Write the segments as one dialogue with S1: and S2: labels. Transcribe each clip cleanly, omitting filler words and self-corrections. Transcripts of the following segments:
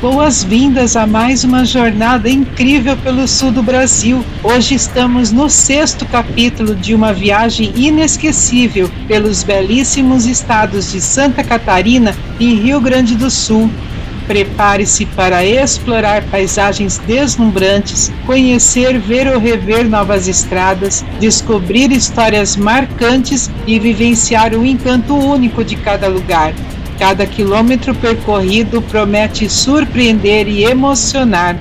S1: Boas-vindas a mais uma jornada incrível pelo sul do Brasil. Hoje estamos no 6º capítulo de uma viagem inesquecível pelos belíssimos estados de Santa Catarina e Rio Grande do Sul. Prepare-se para explorar paisagens deslumbrantes, conhecer, ver ou rever novas estradas, descobrir histórias marcantes e vivenciar o encanto único de cada lugar. Cada quilômetro percorrido promete surpreender e emocionar.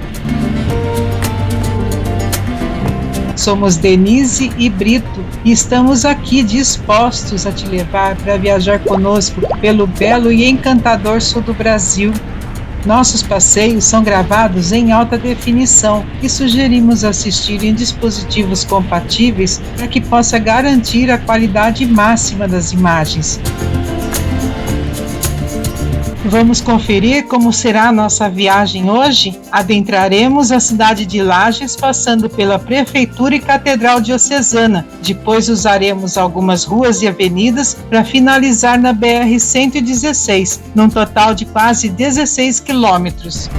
S1: Somos Denise e Brito e estamos aqui dispostos a te levar para viajar conosco pelo belo e encantador sul do Brasil. Nossos passeios são gravados em alta definição e sugerimos assistir em dispositivos compatíveis para que possa garantir a qualidade máxima das imagens. Vamos conferir como será a nossa viagem hoje? Adentraremos a cidade de Lages, passando pela Prefeitura e Catedral Diocesana. Depois usaremos algumas ruas e avenidas para finalizar na BR-116, num total de quase 16 quilômetros.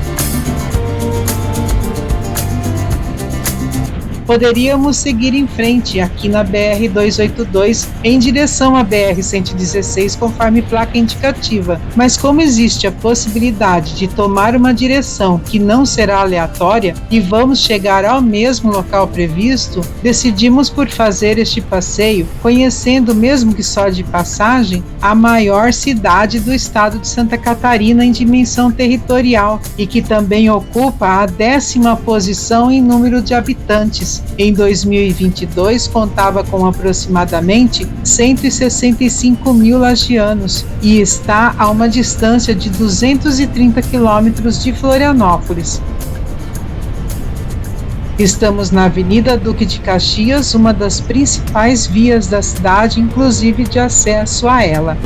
S1: Poderíamos seguir em frente aqui na BR-282 em direção à BR-116 conforme placa indicativa, mas como existe a possibilidade de tomar uma direção que não será aleatória e vamos chegar ao mesmo local previsto, decidimos por fazer este passeio conhecendo, mesmo que só de passagem, a maior cidade do estado de Santa Catarina em dimensão territorial e que também ocupa a 10ª posição em número de habitantes. Em 2022, contava com aproximadamente 165 mil lagianos e está a uma distância de 230 quilômetros de Florianópolis. Estamos na Avenida Duque de Caxias, uma das principais vias da cidade, inclusive de acesso a ela.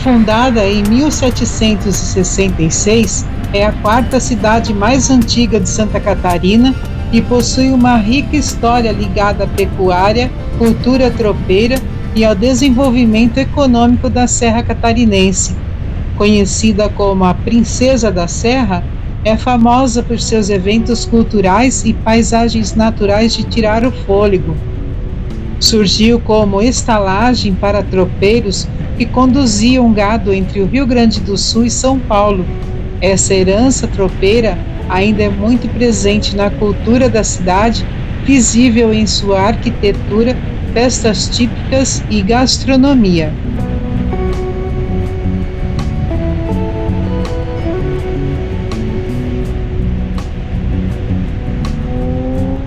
S1: Fundada em 1766, é a 4ª cidade mais antiga de Santa Catarina e possui uma rica história ligada à pecuária, cultura tropeira e ao desenvolvimento econômico da Serra Catarinense. Conhecida como a Princesa da Serra, é famosa por seus eventos culturais e paisagens naturais de tirar o fôlego. Surgiu como estalagem para tropeiros que conduziam gado entre o Rio Grande do Sul e São Paulo. Essa herança tropeira ainda é muito presente na cultura da cidade, visível em sua arquitetura, festas típicas e gastronomia.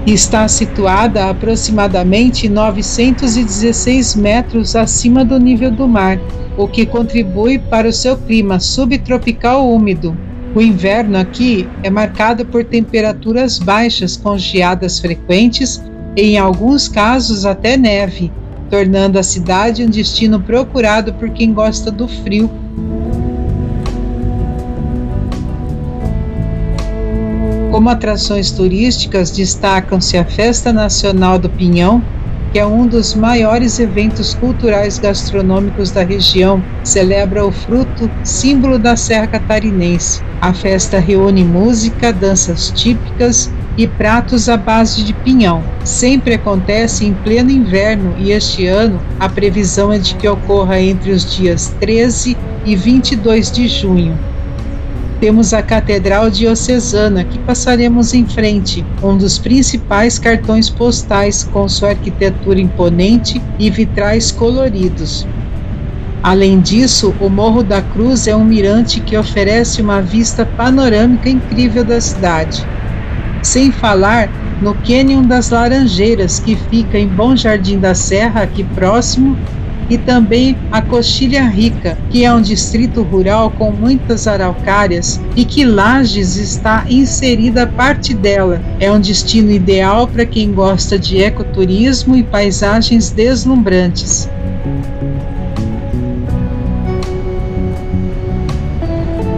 S1: Está situada a aproximadamente 916 metros acima do nível do mar, o que contribui para o seu clima subtropical úmido. O inverno aqui é marcado por temperaturas baixas com geadas frequentes e, em alguns casos, até neve, tornando a cidade um destino procurado por quem gosta do frio. Como atrações turísticas, destacam-se a Festa Nacional do Pinhão, que é um dos maiores eventos culturais gastronômicos da região, celebra o fruto, símbolo da Serra Catarinense. A festa reúne música, danças típicas e pratos à base de pinhão. Sempre acontece em pleno inverno e este ano a previsão é de que ocorra entre os dias 13 e 22 de junho. Temos a Catedral Diocesana, que passaremos em frente, um dos principais cartões postais com sua arquitetura imponente e vitrais coloridos. Além disso, o Morro da Cruz é um mirante que oferece uma vista panorâmica incrível da cidade. Sem falar no Cânion das Laranjeiras, que fica em Bom Jardim da Serra, aqui próximo, e também a Coxilha Rica, que é um distrito rural com muitas araucárias e que Lages está inserida parte dela. É um destino ideal para quem gosta de ecoturismo e paisagens deslumbrantes.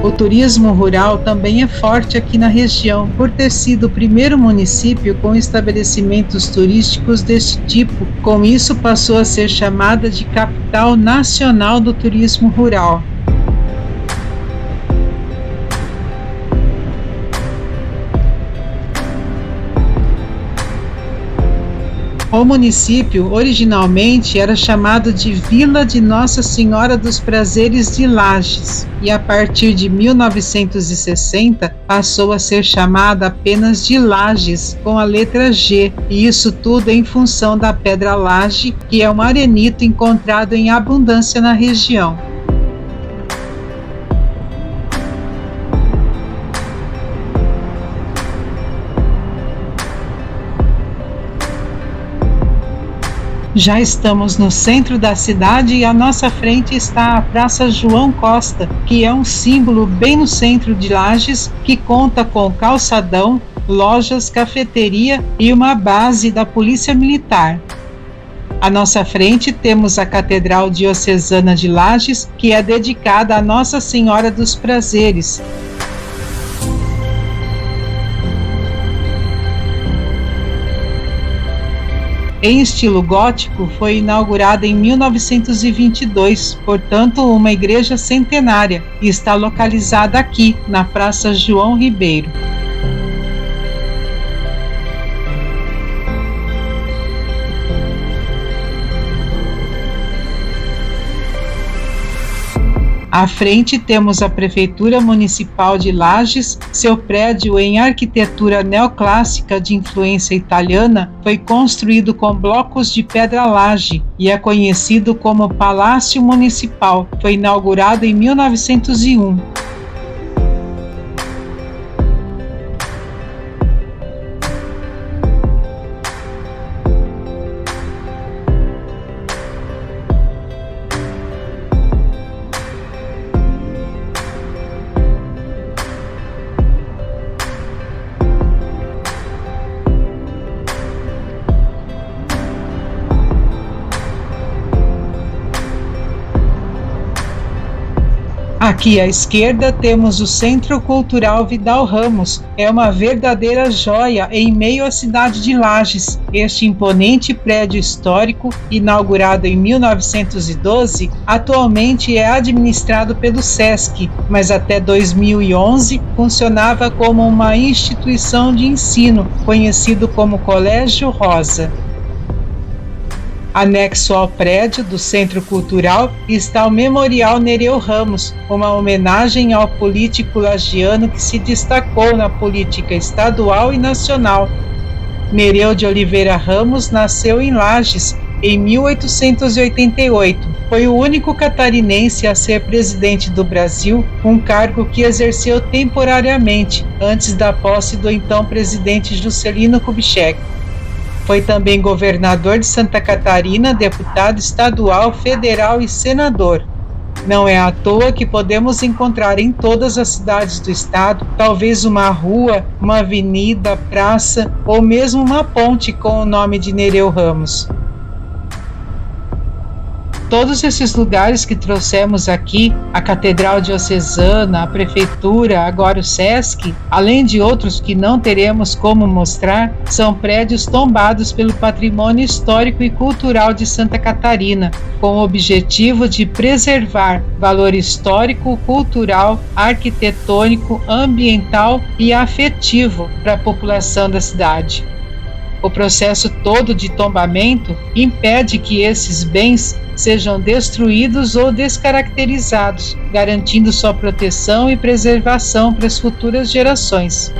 S1: O turismo rural também é forte aqui na região, por ter sido o primeiro município com estabelecimentos turísticos deste tipo. Com isso, passou a ser chamada de capital nacional do turismo rural. O município originalmente era chamado de Vila de Nossa Senhora dos Prazeres de Lages e a partir de 1960 passou a ser chamada apenas de Lages com a letra G, e isso tudo em função da pedra laje, que é um arenito encontrado em abundância na região. Já estamos no centro da cidade e à nossa frente está a Praça João Costa, que é um símbolo bem no centro de Lages, que conta com calçadão, lojas, cafeteria e uma base da Polícia Militar. À nossa frente temos a Catedral Diocesana de Lages, que é dedicada a Nossa Senhora dos Prazeres. Em estilo gótico, foi inaugurada em 1922, portanto uma igreja centenária, e está localizada aqui, na Praça João Ribeiro. À frente temos a Prefeitura Municipal de Lages. Seu prédio em arquitetura neoclássica de influência italiana foi construído com blocos de pedra laje e é conhecido como Palácio Municipal. Foi inaugurado em 1901. Aqui à esquerda temos o Centro Cultural Vidal Ramos. É uma verdadeira joia em meio à cidade de Lages. Este imponente prédio histórico, inaugurado em 1912, atualmente é administrado pelo SESC, mas até 2011 funcionava como uma instituição de ensino, conhecido como Colégio Rosa. Anexo ao prédio do Centro Cultural está o Memorial Nereu Ramos, uma homenagem ao político lagiano que se destacou na política estadual e nacional. Nereu de Oliveira Ramos nasceu em Lages em 1888. Foi o único catarinense a ser presidente do Brasil, um cargo que exerceu temporariamente, antes da posse do então presidente Juscelino Kubitschek. Foi também governador de Santa Catarina, deputado estadual, federal e senador. Não é à toa que podemos encontrar em todas as cidades do estado, talvez uma rua, uma avenida, praça ou mesmo uma ponte com o nome de Nereu Ramos. Todos esses lugares que trouxemos aqui, a Catedral Diocesana, a Prefeitura, agora o SESC, além de outros que não teremos como mostrar, são prédios tombados pelo patrimônio histórico e cultural de Santa Catarina, com o objetivo de preservar valor histórico, cultural, arquitetônico, ambiental e afetivo para a população da cidade. O processo todo de tombamento impede que esses bens sejam destruídos ou descaracterizados, garantindo sua proteção e preservação para as futuras gerações.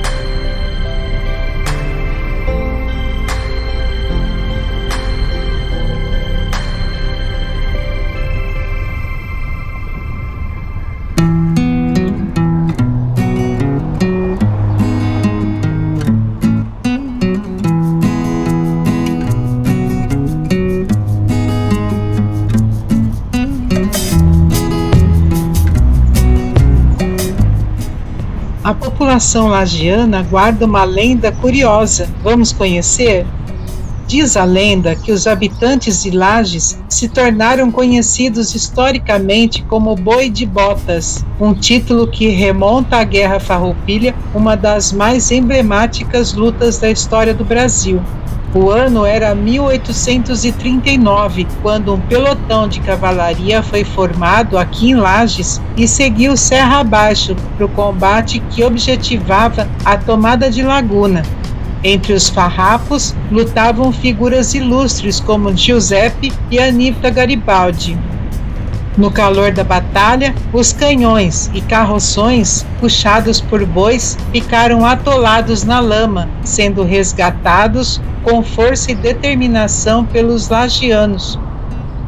S1: A população lagiana guarda uma lenda curiosa. Vamos conhecer? Diz a lenda que os habitantes de Lages se tornaram conhecidos historicamente como Boi de Botas, um título que remonta à Guerra Farroupilha, uma das mais emblemáticas lutas da história do Brasil. O ano era 1839, quando um pelotão de cavalaria foi formado aqui em Lages e seguiu serra abaixo para o combate que objetivava a tomada de Laguna. Entre os farrapos lutavam figuras ilustres como Giuseppe e Anita Garibaldi. No calor da batalha, os canhões e carroções, puxados por bois, ficaram atolados na lama, sendo resgatados com força e determinação pelos lagianos.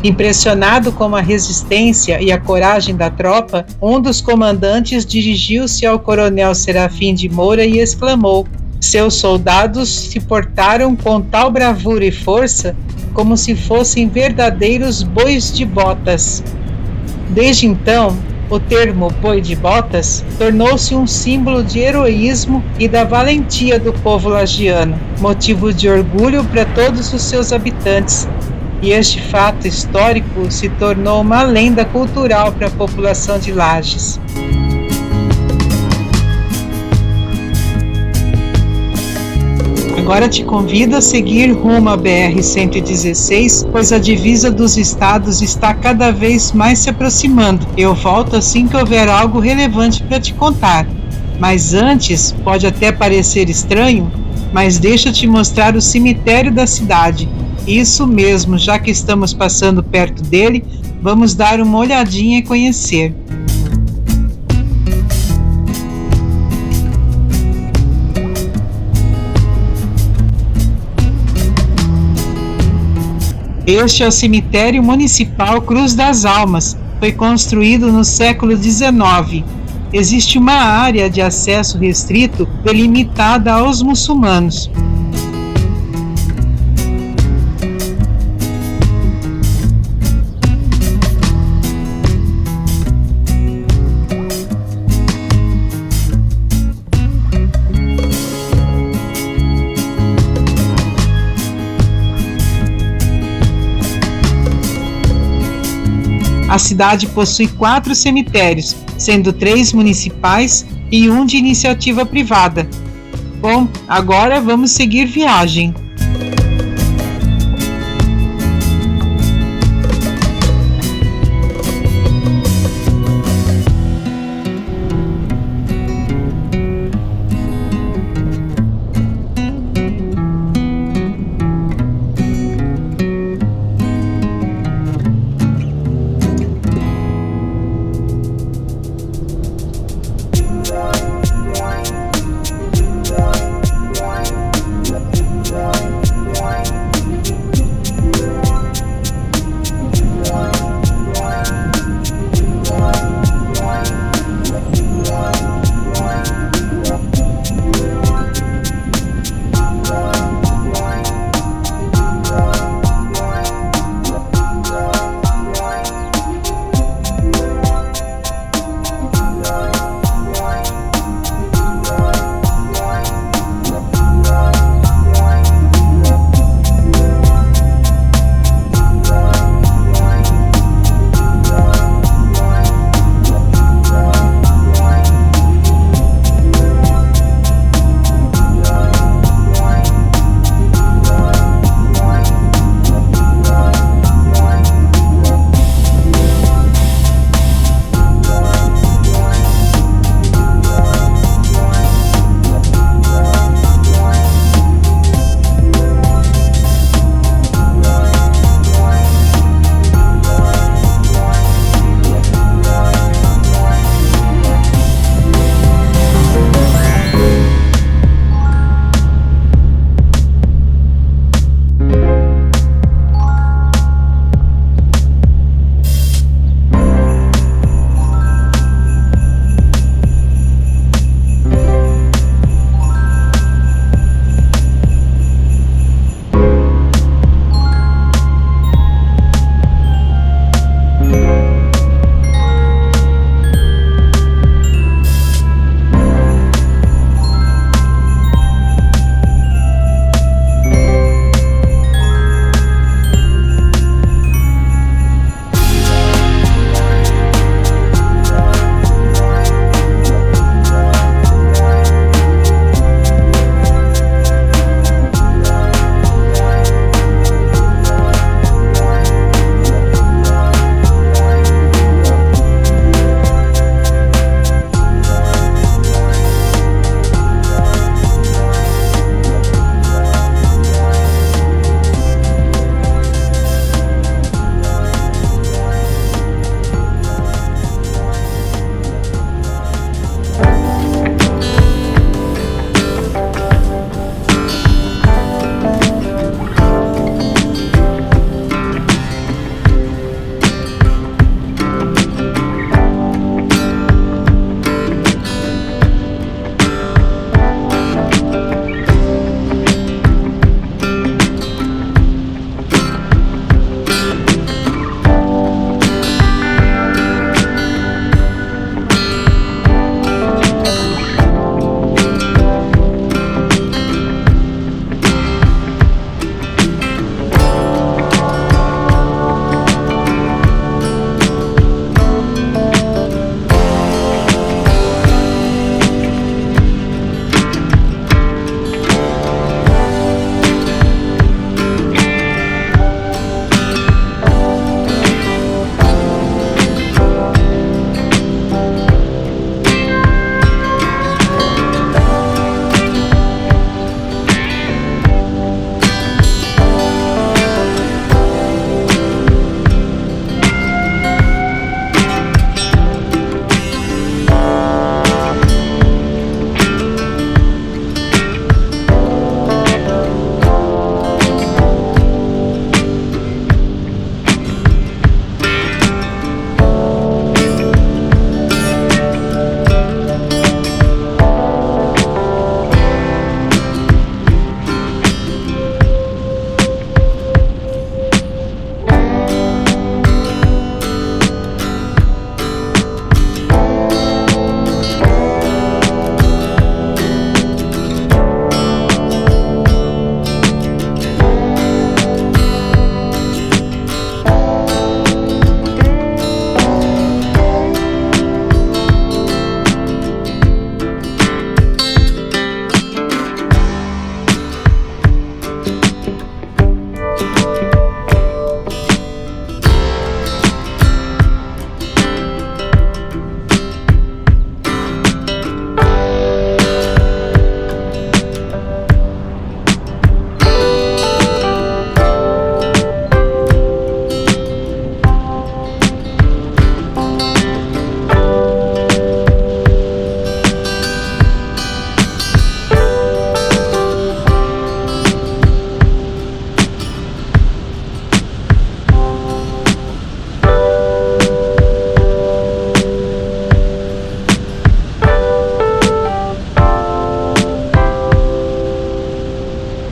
S1: Impressionado com a resistência e a coragem da tropa, um dos comandantes dirigiu-se ao coronel Serafim de Moura e exclamou: "Seus soldados se portaram com tal bravura e força como se fossem verdadeiros bois de botas." Desde então, o termo boi de botas tornou-se um símbolo de heroísmo e da valentia do povo lagiano, motivo de orgulho para todos os seus habitantes. E este fato histórico se tornou uma lenda cultural para a população de Lages. Agora te convido a seguir rumo à BR-116, pois a divisa dos estados está cada vez mais se aproximando. Eu volto assim que houver algo relevante para te contar. Mas antes, pode até parecer estranho, mas deixa eu te mostrar o cemitério da cidade. Isso mesmo, já que estamos passando perto dele, vamos dar uma olhadinha e conhecer. Este é o cemitério municipal Cruz das Almas. Foi construído no século XIX. Existe uma área de acesso restrito delimitada aos muçulmanos. A cidade possui 4 cemitérios, sendo 3 municipais e 1 de iniciativa privada. Bom, agora vamos seguir viagem.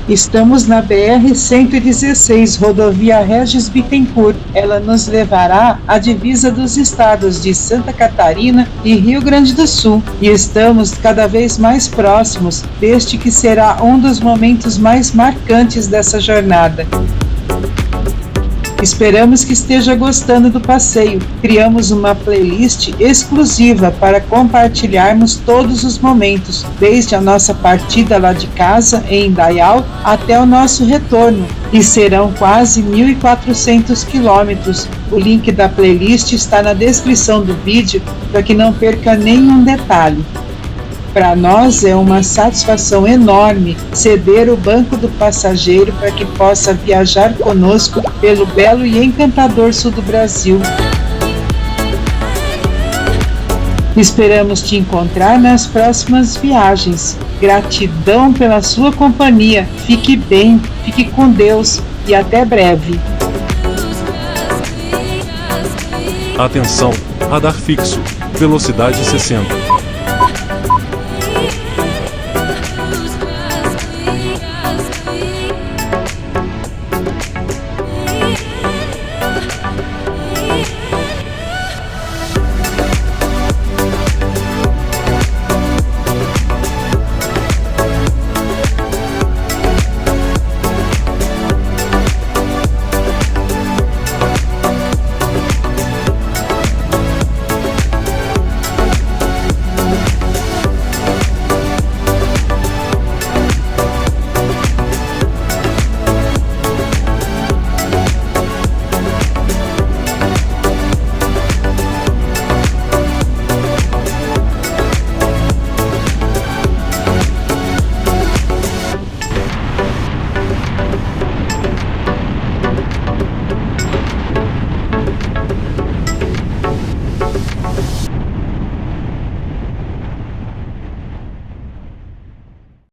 S1: Estamos na BR-116, rodovia Regis Bittencourt. Ela nos levará à divisa dos estados de Santa Catarina e Rio Grande do Sul. E estamos cada vez mais próximos deste que será um dos momentos mais marcantes dessa jornada. Esperamos que esteja gostando do passeio. Criamos uma playlist exclusiva para compartilharmos todos os momentos, desde a nossa partida lá de casa, em Indaial, até o nosso retorno. E serão quase 1.400 quilômetros. O link da playlist está na descrição do vídeo para que não perca nenhum detalhe. Para nós é uma satisfação enorme ceder o banco do passageiro para que possa viajar conosco pelo belo e encantador sul do Brasil. Esperamos te encontrar nas próximas viagens. Gratidão pela sua companhia. Fique bem, fique com Deus e até breve.
S2: Atenção, radar fixo, velocidade 60.